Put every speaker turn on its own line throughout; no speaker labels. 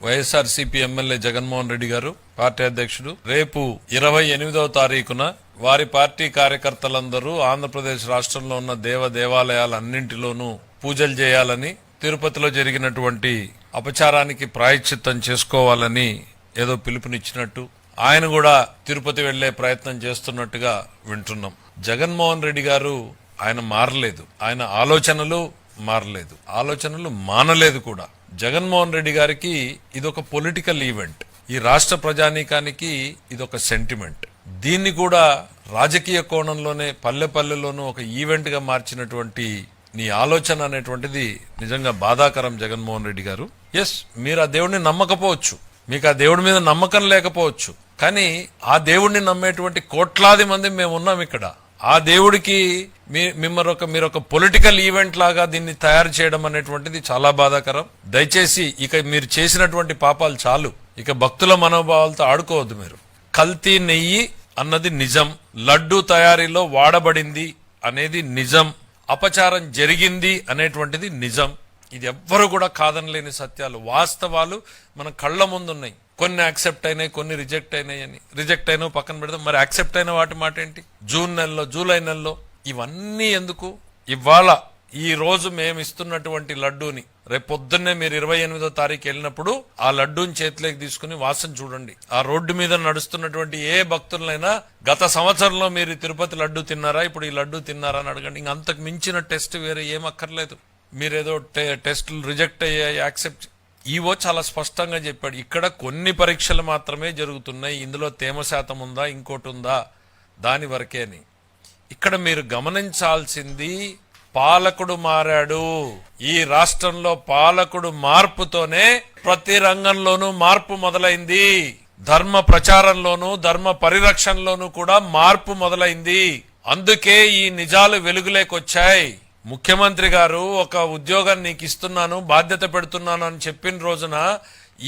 YSRCP MLA Jaganmohan Reddy గారు party అధ్యక్షుడు రేపు 28వ తారీఖున వారి పార్టీ కార్యకర్తలందరూ ఆంధ్రప్రదేశ్ రాష్ట్రంలో ఉన్న దేవాలయాలన్నింటిలోనూ పూజలు చేయాలని, తిరుపతిలో జరిగినటువంటి అపచారానికి ప్రాయశ్చిత్తం చేసుకోవాలని ఏదో పిలుపునిచ్చినట్టు ఆయన కూడా తిరుపతి వెళ్లే ప్రయత్నం చేస్తున్నట్టుగా వింటున్నాం. జగన్మోహన్ రెడ్డి గారు ఆయన మారలేదు, ఆయన ఆలోచనలు మారలేదు, ఆలోచనలు మానలేదు కూడా. జగన్మోహన్ రెడ్డి గారికి ఇదొక పొలిటికల్ ఈవెంట్, ఈ రాష్ట్ర ప్రజానీకానికి ఇదొక సెంటిమెంట్. దీన్ని కూడా రాజకీయ కోణంలోనే పల్లెపల్లెలోనూ ఒక ఈవెంట్ గా మార్చినటువంటి నీ ఆలోచన అనేటువంటిది నిజంగా బాధాకరం జగన్మోహన్ రెడ్డి గారు. ఎస్, మీరు ఆ దేవుడిని నమ్మకపోవచ్చు, మీకు ఆ దేవుడి మీద నమ్మకం లేకపోవచ్చు, కానీ ఆ దేవుడిని నమ్మేటువంటి కోట్లాది మంది మేము ఉన్నాం ఇక్కడ. ఆ దేవుడికి మీరు ఒక పొలిటికల్ ఈవెంట్ లాగా దీన్ని తయారు చేయడం అనేటువంటిది చాలా బాధాకరం. దయచేసి ఇక మీరు చేసినటువంటి పాపాలు చాలు, ఇక భక్తుల మనోభావాలతో ఆడుకోవద్దు. మీరు కల్తీ నెయ్యి అన్నది నిజం, లడ్డూ తయారీలో వాడబడింది అనేది నిజం, అపచారం జరిగింది అనేటువంటిది నిజం. ఇది ఎవ్వరు కూడా కాదనలేని సత్యాలు, వాస్తవాలు మన కళ్ల ముందున్నాయి. కొన్ని యాక్సెప్ట్ అయినాయి, కొన్ని రిజెక్ట్ అయినాయి అని. రిజెక్ట్ అయినా పక్కన పెడదాం, మరి యాక్సెప్ట్ అయిన వాటి మాట ఏంటి? జూన్ నెలలో, జూలై నెలలో ఇవన్నీ ఎందుకు? ఇవాళ ఈ రోజు మేము ఇస్తున్నటువంటి లడ్డూని రేపు పొద్దున్నే మీరు 28వ తారీఖు వెళ్ళినప్పుడు ఆ లడ్డూని చేతిలోకి తీసుకుని వాసన చూడండి. ఆ రోడ్డు మీద నడుస్తున్నటువంటి ఏ భక్తులైనా గత సంవత్సరంలో మీరు తిరుపతి లడ్డూ తిన్నారా, ఇప్పుడు ఈ లడ్డూ తిన్నారా అని అడగండి. ఇంక అంతకు మించిన టెస్ట్ వేరే ఏం అక్కర్లేదు. మీరేదో టెస్టులు రిజెక్ట్ అయ్యాయి, యాక్సెప్ట్. ఈవో చాలా స్పష్టంగా చెప్పాడు, ఇక్కడ కొన్ని పరీక్షలు మాత్రమే జరుగుతున్నాయి, ఇందులో తేమ శాతం ఉందా ఇంకోటి ఉందా దాని వరకే అని. ఇక్కడ మీరు గమనించాల్సింది, పాలకుడు మారాడు. ఈ రాష్ట్రంలో పాలకుడు మార్పుతోనే ప్రతి రంగంలోనూ మార్పు మొదలైంది. ధర్మ ప్రచారంలోనూ ధర్మ పరిరక్షణలోనూ కూడా మార్పు మొదలైంది. అందుకే ఈ నిజాలు వెలుగులేకొచ్చాయి. ముఖ్యమంత్రి గారు ఒక ఉద్యోగం నీకు ఇస్తున్నాను, బాధ్యత పెడుతున్నాను అని చెప్పిన రోజున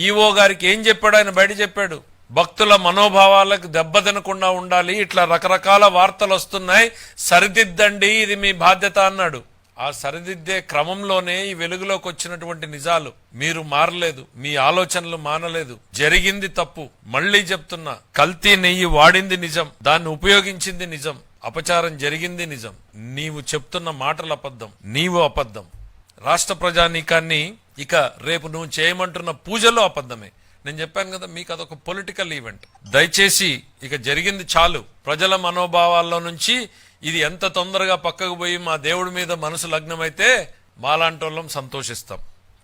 ఈవో గారికి ఏం చెప్పాడు? ఆయన బయట చెప్పాడు, భక్తుల మనోభావాలకు దెబ్బతినకుండా ఉండాలి, ఇట్లా రకరకాల వార్తలు వస్తున్నాయి, సరిదిద్దండి, ఇది మీ బాధ్యత అన్నాడు. ఆ సరిదిద్దే క్రమంలోనే ఈ వెలుగులోకి వచ్చినటువంటి నిజాలు. మీరు మారలేదు, మీ ఆలోచనలు మానలేదు, జరిగింది తప్పు. మళ్లీ చెప్తున్నా, కల్తీ నెయ్యి వాడింది నిజం, దాన్ని ఉపయోగించింది నిజం, అపచారం జరిగింది నిజం. నీవు చెప్తున్న మాటలు అబద్ధం, నీవు అబద్ధం. రాష్ట్ర ప్రజానీకాన్ని ఇక రేపు నువ్వు చేయమంటున్న పూజలో అబద్ధమే. నేను చెప్పాను కదా, మీకు అదొక పొలిటికల్ ఈవెంట్. దయచేసి ఇక జరిగింది చాలు. ప్రజల మనోభావాల్లో నుంచి ఇది ఎంత తొందరగా పక్కకు పోయి మా దేవుడి మీద మనసు లగ్నమైతే మాలాంటోళ్ళం సంతోషిస్తాం.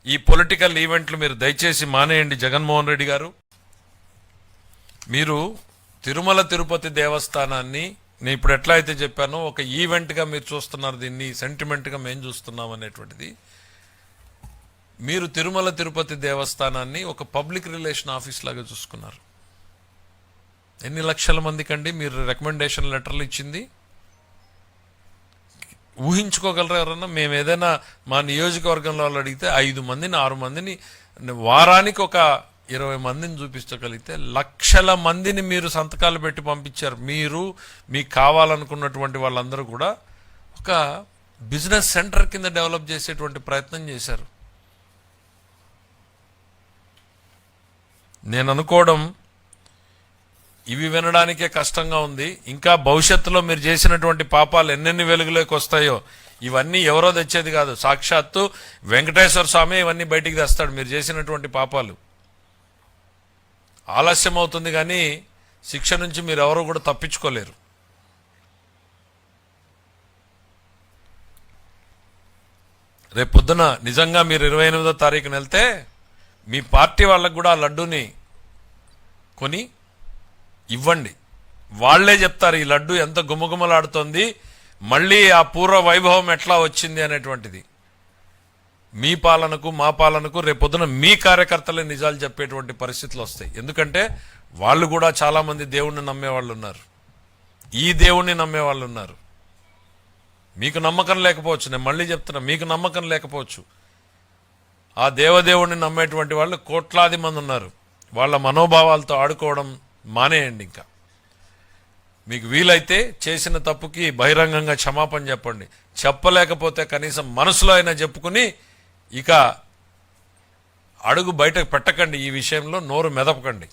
ఈ పొలిటికల్ ఈవెంట్లు మీరు దయచేసి మానేయండి. జగన్మోహన్ రెడ్డి గారు, మీరు తిరుమల తిరుపతి దేవస్థానాన్ని నేను ఇప్పుడు ఎట్లా అయితే చెప్పానో ఒక ఈవెంట్ గా మీరు చూస్తున్నారు, దీన్ని సెంటిమెంట్ గా మేము చూస్తున్నాం అనేటువంటిది. మీరు తిరుమల తిరుపతి దేవస్థానాన్ని ఒక పబ్లిక్ రిలేషన్ ఆఫీస్ లాగా చూసుకున్నారు. ఎన్ని లక్షల మందికి అండి మీరు రికమెండేషన్ లెటర్లు ఇచ్చింది? ఊహించుకోగలరా ఎవరన్నా? మేము ఏదైనా మా నియోజకవర్గంలో వాళ్ళు అడిగితే 5 మందిని 6 మందిని, వారానికి ఒక 20 మందిని చూపించగలిగితే లక్షల మందిని మీరు సంతకాలు పెట్టి పంపించారు. మీరు మీకు కావాలనుకున్నటువంటి వాళ్ళందరూ కూడా ఒక బిజినెస్ సెంటర్ కింద డెవలప్ చేసేటువంటి ప్రయత్నం చేశారు. నేను అనుకోవడం ఇవి వినడానికే కష్టంగా ఉంది. ఇంకా భవిష్యత్తులో మీరు చేసినటువంటి పాపాలు ఎన్నెన్ని వెలుగులోకి వస్తాయో ఇవన్నీ ఎవరో తెచ్చేది కాదు, సాక్షాత్తు వెంకటేశ్వర స్వామి ఇవన్నీ బయటికి తెస్తాడు. మీరు చేసినటువంటి పాపాలు ఆలస్యం అవుతుంది, కానీ శిక్ష నుంచి మీరు ఎవరు కూడా తప్పించుకోలేరు. రేపు పొద్దున నిజంగా మీరు 28వ తారీఖున వెళ్తే మీ పార్టీ వాళ్ళకు కూడా ఆ లడ్డూని కొని ఇవ్వండి. వాళ్లే చెప్తారు ఈ లడ్డు ఎంత గుమగుమలాడుతోంది, మళ్ళీ ఆ పూర్వ వైభవం ఎట్లా వచ్చింది అనేటువంటిది. మీ పాలనకు మా పాలనకు రేపొద్దున మీ కార్యకర్తలే నిజాలు చెప్పేటువంటి పరిస్థితులు వస్తాయి. ఎందుకంటే వాళ్ళు కూడా చాలా మంది దేవుణ్ణి నమ్మేవాళ్ళు ఉన్నారు, ఈ దేవుణ్ణి నమ్మేవాళ్ళు ఉన్నారు. మీకు నమ్మకం లేకపోవచ్చు, నేను మళ్ళీ చెప్తున్నా, మీకు నమ్మకం లేకపోవచ్చు. ఆ దేవదేవుణ్ణి నమ్మేటువంటి వాళ్ళు కోట్లాది మంది ఉన్నారు. వాళ్ళ మనోభావాలతో ఆడుకోవడం మానేయండి. ఇంకా మీకు వీలైతే చేసిన తప్పుకి బహిరంగంగా క్షమాపణ చెప్పండి. చెప్పలేకపోతే కనీసం మనసులో అయినా చెప్పుకుని ఇక అడుగు బయటకు పెట్టకండి, ఈ విషయంలో నోరు మెదపకండి.